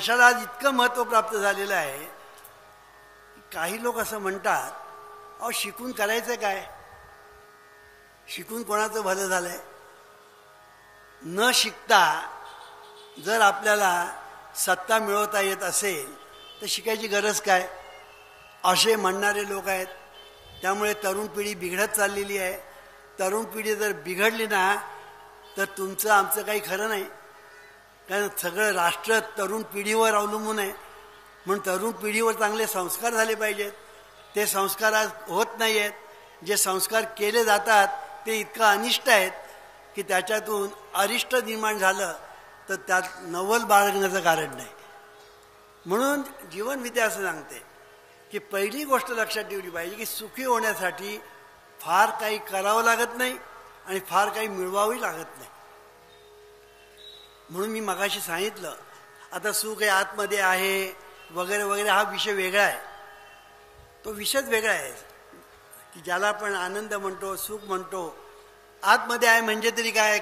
पैशाला आज इतकं महत्त्व प्राप्त झालेलं आहे. काही लोक असं म्हणतात, अहो शिकून करायचं काय, शिकून कोणाचं भलं झालंय. न शिकता जर आपल्याला सत्ता मिळवता येत असेल तर शिकायची गरज काय, असे म्हणणारे लोक आहेत. त्यामुळे तरुण पिढी बिघडत चाललेली आहे. तरुण पिढी जर बिघडली ना तर तुमचं आमचं काही खरं नाही. कारण सगळं राष्ट्र तरुण पिढीवर अवलंबून आहे. म्हणून तरुण पिढीवर चांगले संस्कार झाले पाहिजेत. ते संस्कार आज होत नाही आहेत. जे संस्कार केले जातात ते इतकं अनिष्ट आहेत की त्याच्यातून अरिष्ट निर्माण झालं तर त्यात नवल बाळगण्याचं कारण नाही. म्हणून जीवनविद्या असं सांगते की पहिली गोष्ट लक्षात ठेवली पाहिजे की सुखी होण्यासाठी फार काही करावं लागत नाही आणि फार काही मिळवावी लागत नाही. म्हणून मी मगाशी सांगितलं, आता सुख हे आतमध्ये आहे वगैरे वगैरे, हा विषय वेगळा आहे. तो विषयच वेगळा आहे की ज्याला आपण आनंद म्हणतो, सुख म्हणतो. आतमध्ये आहे म्हणजे तरी काय,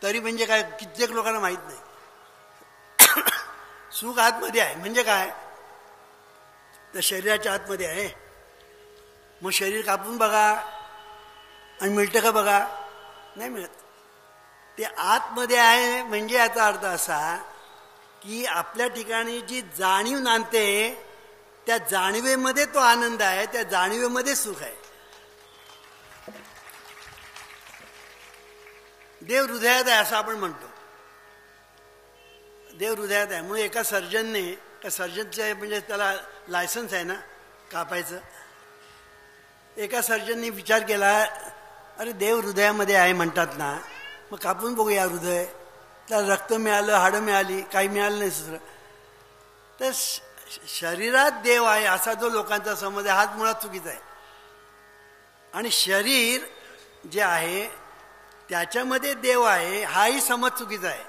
तरी म्हणजे काय कित्येक लोकांना माहीत नाही. सुख आतमध्ये आहे म्हणजे काय, तर शरीराच्या आतमध्ये आहे. मग शरीर कापून बघा आणि मिळतं का बघा, नाही मिळत. ते आतमध्ये आहे म्हणजे याचा अर्थ असा की आपल्या ठिकाणी जी जाणीव नांदते त्या जाणीवेमध्ये तो आनंद आहे, त्या जाणीवेमध्ये सुख आहे. देव हृदयात आहे असं आपण म्हणतो. देव हृदयात आहे म्हणून एका सर्जनने, त्या सर्जनचं म्हणजे त्याला लायसन्स आहे ना कापायचं, एका सर्जनने विचार केला, अरे देव हृदयामध्ये आहे म्हणतात ना, मग कापून बघूया हृदय. त्याला रक्त मिळालं, हाडं मिळाली, काही मिळालं नाही दुसरं. तर शरीरात देव आहे असा जो लोकांचा समज आहे हाच मुळात चुकीचा आहे. आणि शरीर जे आहे त्याच्यामध्ये देव आहे हाही समज चुकीचा आहे.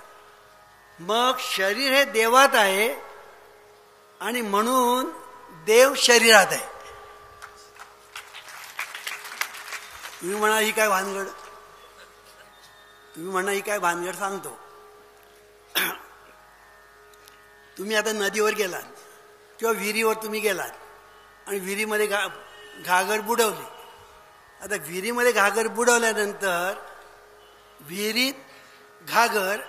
मग शरीर हे देवात आहे आणि म्हणून देव शरीरात आहे. तुम्ही म्हणा ही काय भानगड, तुम्ही म्हणा ही काय भानगड, सांगतो. तुम्ही आता नदीवर गेलात किंवा विहिरीवर तुम्ही गेलात आणि विहिरीमध्ये घागर बुडवली. आता विहिरीमध्ये घागर बुडवल्यानंतर विहिरीत घागर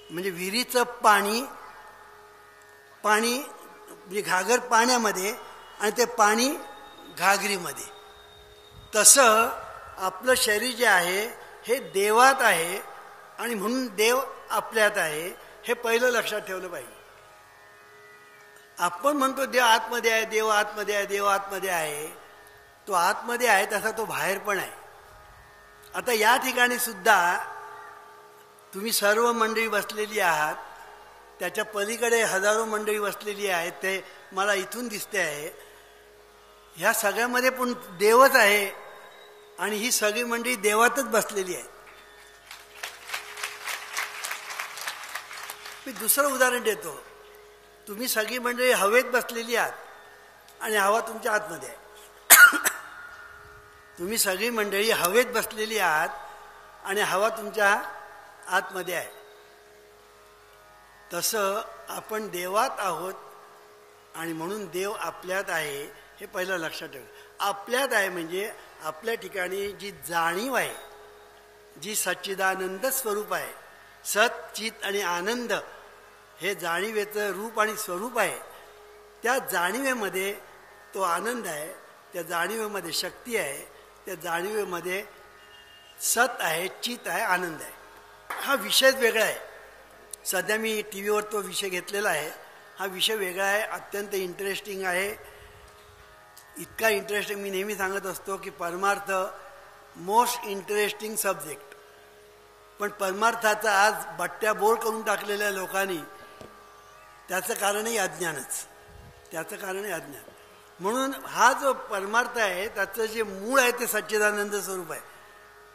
म्हणजे विहिरीचं पाणी म्हणजे घागर पाण्यामध्ये आणि ते पाणी घागरीमध्ये. तसं आपलं शरीर जे आहे हे देवात आहे आणि म्हणून देव आपल्यात आहे, हे पहिलं लक्षात ठेवलं पाहिजे. आपण म्हणतो देव आतमध्ये आहे, देव आतमध्ये आहे, देव आतमध्ये आहे. तो आतमध्ये आहे तसा तो बाहेर पण आहे. आता या ठिकाणी सुद्धा तुम्ही सर्व मंडळी बसलेली आहात, त्याच्या पलीकडे हजारो मंडळी बसलेली आहेत, ते मला इथून दिसते आहे. ह्या सगळ्यामध्ये पण देवच आहे आणि ही सगळी मंडळी देवातच बसलेली आहे. मी दुसरं उदाहरण देतो. तुम्ही सगळी मंडळी हवेत बसलेली आहात आणि हवा तुमच्या आतमध्ये आहे. तुम्ही सगळी मंडळी हवेत बसलेली आहात आणि हवा तुमच्या आतमध्ये आहे. तसं आपण देवात आहोत आणि म्हणून देव आपल्यात आहे, हे पहिलं लक्षात ठेवा. आपल्यात आहे म्हणजे आपल्या ठिकाणी जी जाणीव आहे, जी सच्चिदानंद स्वरूप आहे, सत चित आणि आनंद हे जाणीवेचं रूप आणि स्वरूप आहे. त्या जाणीवेमध्ये तो आनंद आहे, त्या जाणीवेमध्ये शक्ती आहे, त्या जाणीवेमध्ये सत आहे, चित आहे, आनंद आहे. हा विषयच वेगळा आहे. सध्या मी टी व्हीवर तो विषय घेतलेला आहे. हा विषय वेगळा आहे, अत्यंत इंटरेस्टिंग आहे. इतका इंटरेस्टिंग, मी नेहमी सांगत असतो की परमार्थ मोस्ट इंटरेस्टिंग सब्जेक्ट. पण परमार्थाचा आज बट्ट्या बोर करून टाकलेल्या लोकांनी त्याचं कारणही अज्ञानच, त्याचं कारणही अज्ञान. म्हणून हा जो परमार्थ आहे त्याचं जे मूळ आहे ते सच्चिदानंद स्वरूप आहे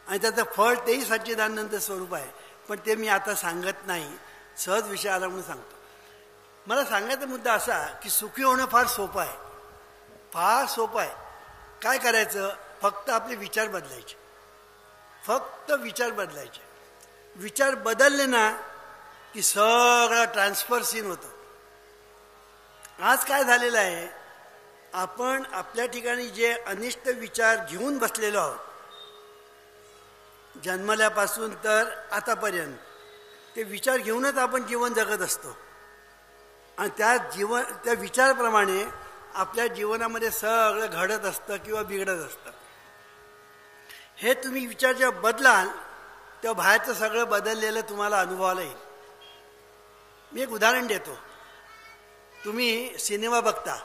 आणि त्याचं फळ तेही सच्चिदानंद स्वरूप आहे. पण ते मी आता सांगत नाही, सहज विषय आला म्हणून सांगतो. मला सांगायचा मुद्दा असा की सुखी होणं फार सोपं आहे, फार सोपं आहे. काय करायचं, फक्त आपले विचार बदलायचे, फक्त विचार बदलायचे. विचार बदलले ना की सगळं ट्रान्सफर सीन होतं. आज काय झालेलं आहे, आपण आपल्या ठिकाणी जे अनिष्ट विचार घेऊन बसलेलो आहोत, जन्मल्यापासून तर आतापर्यंत ते विचार घेऊनच आपण जीवन जगत असतो. आणि त्या विचाराप्रमाणे आपल्या जीवनामध्ये सगळं घडत असतं किंवा बिघडत असतं. हे तुम्ही विचार जेव्हा बदलाल तेव्हा बाहेरचं सगळं बदललेलं तुम्हाला अनुभवायला येईल. मी एक उदाहरण देतो. तुम्ही सिनेमा बघता,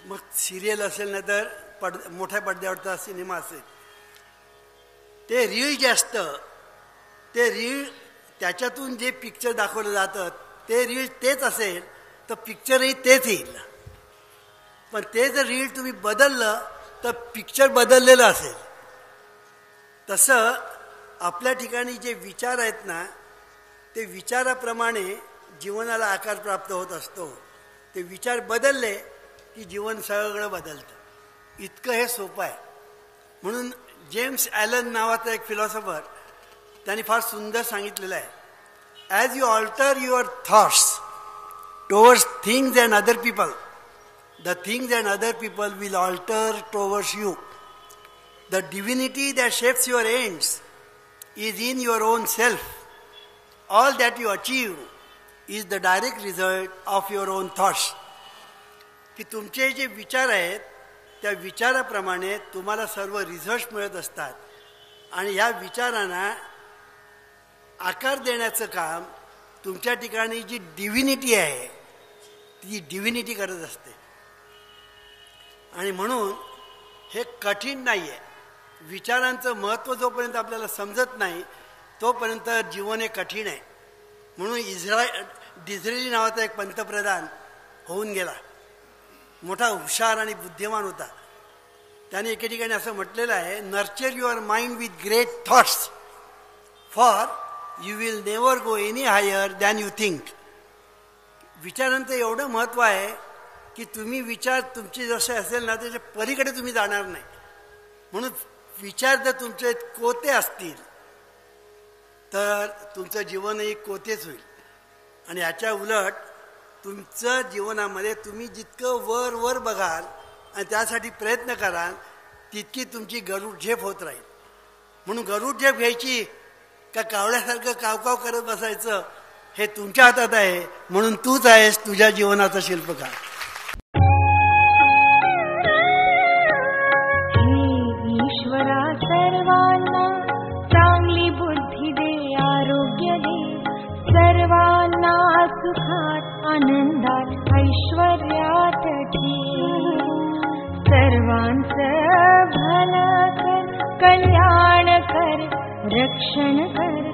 मग सिरियल असेल नाही तर मोठ्या पडद्यावरचा सिनेमा असेल, ते रीळ जे असतं ते रीळ त्याच्यातून जे पिक्चर दाखवलं जातं ते रीळ तेच असेल तर पिक्चरही तेच येईल. पण ते जर रीळ तुम्ही बदललं तर पिक्चर बदललेलं असेल. तसं आपल्या ठिकाणी जे विचार आहेत ना, ते विचाराप्रमाणे जीवनाला आकार प्राप्त होत असतो. ते विचार बदलले की जीवन सगळं बदलतं. इतकं हे सोपं आहे. म्हणून जेम्स ॲलन नावाचा एक फिलॉसॉफर, त्यांनी फार सुंदर सांगितलेलं आहे, as you alter your thoughts towards things and other people, the things and other people will alter towards you. The divinity that shapes your ends is in your own self. All that you achieve is the direct result of your own thoughts. की तुमचे जे विचार आहेत त्या विचाराप्रमाणे तुम्हाला सर्व result मिळत असतात. आणि ह्या विचारांना आकार देण्याचं काम तुमच्या ठिकाणी जी डिव्हिनिटी आहे ती डिव्हिनिटी करत असते. आणि म्हणून हे कठीण नाही आहे. विचारांचं महत्त्व जोपर्यंत आपल्याला समजत नाही तोपर्यंत जीवन हे कठीण आहे. म्हणून डिझरेली नावाचा एक पंतप्रधान होऊन गेला, मोठा हुशार आणि बुद्धिमान होता. त्याने एके ठिकाणी असं म्हटलेलं आहे, nurture your mind with great thoughts for you will never go any higher than you think. विचारांचं एवढं महत्त्व आहे की तुम्ही विचार तुमचे जसे असेल ना त्याच्या पलीकडे तुम्ही जाणार नाही. म्हणून विचार जर तुमचे कोते असतील तर तुमचं जीवनही कोतेच होईल. आणि याच्या उलट तुमचं जीवनामध्ये तुम्ही जितकं वर वर बघाल आणि त्यासाठी प्रयत्न कराल तितकी तुमची गरुड झेप होत राहील. म्हणून गरुड झेप घ्यायची का कावळ्यासारखं कावकाव करत बसायचं हे तुमच्या हातात आहे. म्हणून तूच आहेस तुझ्या जीवनाचा शिल्पकार. ईश्वरा सर्वांना चांगली बुद्धी दे, आरोग्य दे, सर्वांना सुखात आनंदात ऐश्वर्यात ठेव. सर्वांचं भलं कर, कल्याण कर, रक्षण कर,